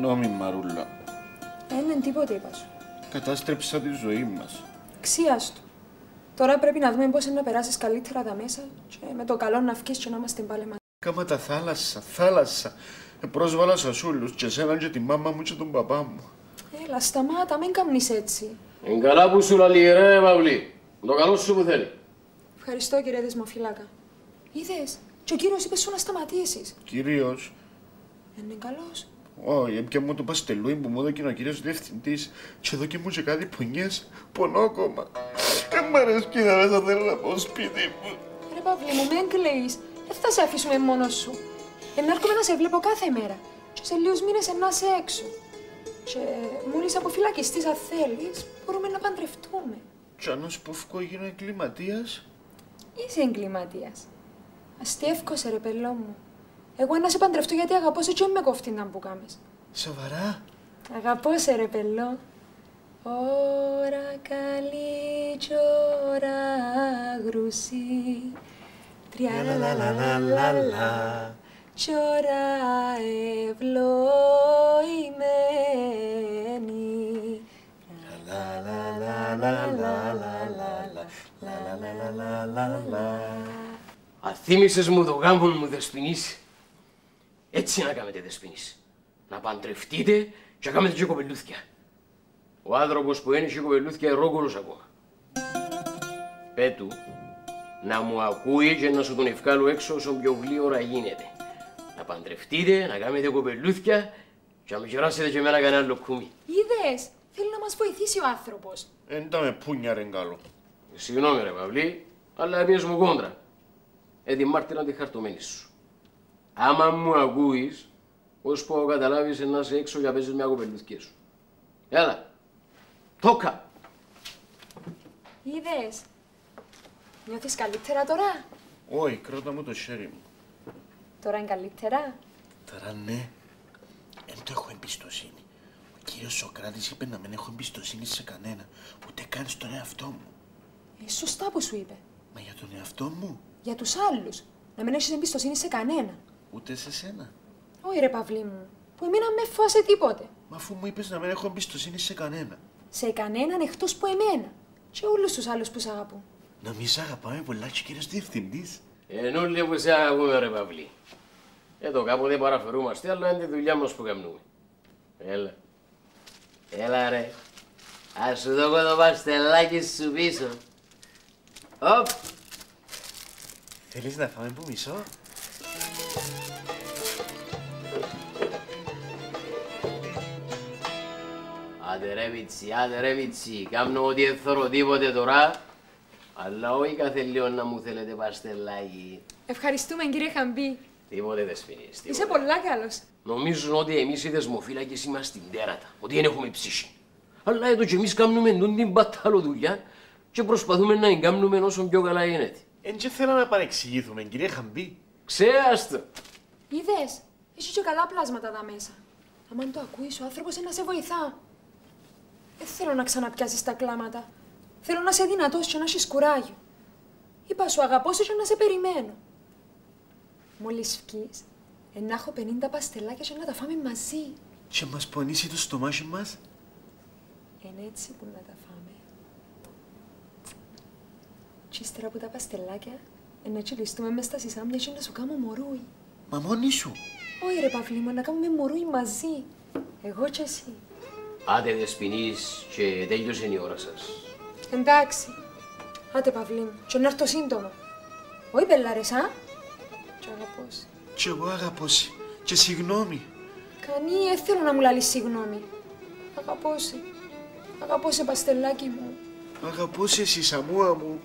Συγγνώμη, Μαρούλα. Είναι τίποτε, είπα σου. Κατάστρεψα τη ζωή μας. Ξίαστο. Τώρα πρέπει να δούμε πώς είναι να περάσεις καλύτερα τα μέσα και με το καλό να βγεις και να είμαστε πάλι μαζί. Κάμα τα θάλασσα. Πρόσβαλα σασούλους και εσέναν και τη μάμα μου και τον παπά μου. Έλα, σταμάτα, μην καμνείς έτσι. Είναι καλά που σου λαλεί, ρε Παυλή. Το καλό σου που θέλει. Ευχαριστώ, κύριε Δεσμοφύλακα. Είδες, και ο κύριος είπε σου να σταματήσεις. Κυρίως. Είναι καλός. Όχι, έπια μου το παστελούι που μου έδωκε ο κύριος διευθυντής και εδώ και μου και κάτι πουνιές, πονώ ακόμα. Μ' αρέσκει να μέσα θέλω να πάω σπίτι μου. Ρε Παυλή μου, μην κλαίεις. Δεν θα σε αφήσουμε μόνος σου. Ενάρκομαι να σε βλέπω κάθε μέρα. Και σε λίγους μήνες να είσαι έξω. Και μόλις αποφυλακιστείς αν θέλεις, μπορούμε να παντρευτούμε. Κι αν ως που φκώ γίνω εγκληματίας. Είσαι εγκληματίας. Αστιεύκωσε ρε πελό μου. Εγώ να σε παντρευτώ γιατί αγαπώ σε και με κόφτην να που κάμες. Σοβαρά. Αγαπώ σε ρε πελό. Ωρα καλή κι ωρα γρουσί. Τριαλαλαλαλαλα. Κι ωρα ευλοημένη. Αθήμησες μου το γάμον μου, Δεσποινής. Έτσι να κάνετε, Δεσποινής. Να παντρευτείτε και να κάνετε και κοπελούθκια. Ο άνθρωπος που ένιξε κοπελούθκια ερόκολος ακόμα. Πέτου να μου ακούει και να σου τον ευκάλω έξω όσο πιο γλύωρα γίνεται. Να παντρευτείτε, να κάνετε κοπελούθκια και να με γεράσετε και εμένα κανένα άλλο κούμι. Είδες, θέλει να μας βοηθήσει ο άνθρωπος. Εν τα με πούνια ρε καλό. Συγγνώμη ρε Παυλή, αλλά έπιες μου κόντρα. Τη μάρτυρα τη χαρτωμένη σου. Άμα μου ακούεις, ώσπου καταλάβεις να είσαι έξω για παίζεις με κοπελούθκια σου. Έλα, τόκα! Είδες, νιώθεις καλύτερα τώρα. Όχι, κράτα μου το χέρι μου. Τώρα είναι καλύτερα. Τώρα ναι. Εν το έχω εμπιστοσύνη. Ο κύριος Σοκράτης είπε να μην έχω εμπιστοσύνη σε κανένα, ούτε καν στον εαυτό μου. Σωστά που σου είπε. Μα για τον εαυτό μου. Για τους άλλους. Να μην έχεις εμπιστοσύνη σε κανένα. Ούτε σε σένα. Όχι ρε Παυλή μου, που εμένα με φόασε τίποτε. Μα αφού μου είπες να μην έχω εμπιστοσύνη σε κανένα. Σε κανέναν εκτός που εμένα. Και όλους τους άλλους που σ' αγαπούν. Να μη σ' αγαπάμε πολλά και κύριος διευθυντής. Όλοι που σε αγαπούμε ρε Παυλή. Εδώ κάποτε παραφερούμαστε, αλλά είναι τη δουλειά μας που κάνουμε. Έλα. Έλα ρε. Ας σου δω το παστελάκι σου πίσω. Οπ. Θέλεις να φάμε που μισό? Άντε ρε Μιτσί, κάμνω ότι έθωρω τίποτε τώρα, αλλά όχι κάθε λίγο να μου θέλετε παστελάκι. Ευχαριστούμε κύριε Χαμπή. Τίποτε Δεσποινής, Είσαι πολλά καλός. Νομίζουν ότι εμείς οι δεσμοφύλακες είμαστε τέρατα, ότι δεν έχουμε ψυχή. Αλλά εδώ και εμείς κάνουμε την πατάλο-δουλειά και προσπαθούμε να την κάνουμε όσο πιο καλά γίνεται. Εν και θέλω να παρεξηγηθούμε, κύριε Χαμπή. Ξέαστο! Είδες, έχει και καλά πλάσματα εδώ μέσα. Αν το ακούεις, ο άνθρωπος είναι να σε βοηθά. Δεν θέλω να ξαναπιάσεις τα κλάματα. Θέλω να είσαι δυνατός και να έχεις κουράγιο. Είπα σου αγαπώ σε και να σε περιμένω. Μόλις βγεις, να έχω 50 παστελάκια και να τα φάμε μαζί. Και μας πονήσει το στομάχι μας. Είναι έτσι που να τα φάμε. Και ύστερα από τα παστελάκια, να τσιλιστούμε μες στα σισάμια και να σου κάνω μωρούι. Μα μόνη σου. Όχι ρε Παυλή μου, να κάνουμε μωρούι μαζί. Εγώ και εσύ. Άντε Δεσποινής και τέλειωσε η ώρα σας. Εντάξει. Άντε Παυλή μου, και να έρθω σύντομα. Όχι πελάρες, α. Και αγαπώς. Κι εγώ αγαπώσει. Και συγγνώμη. Κανεί, θέλω να μου λάλεις συγγνώμη. Αγαπώ σε. Αγαπώ σε παστελάκι μου. Αγαπώ σε εσύ, Σαμούα μου.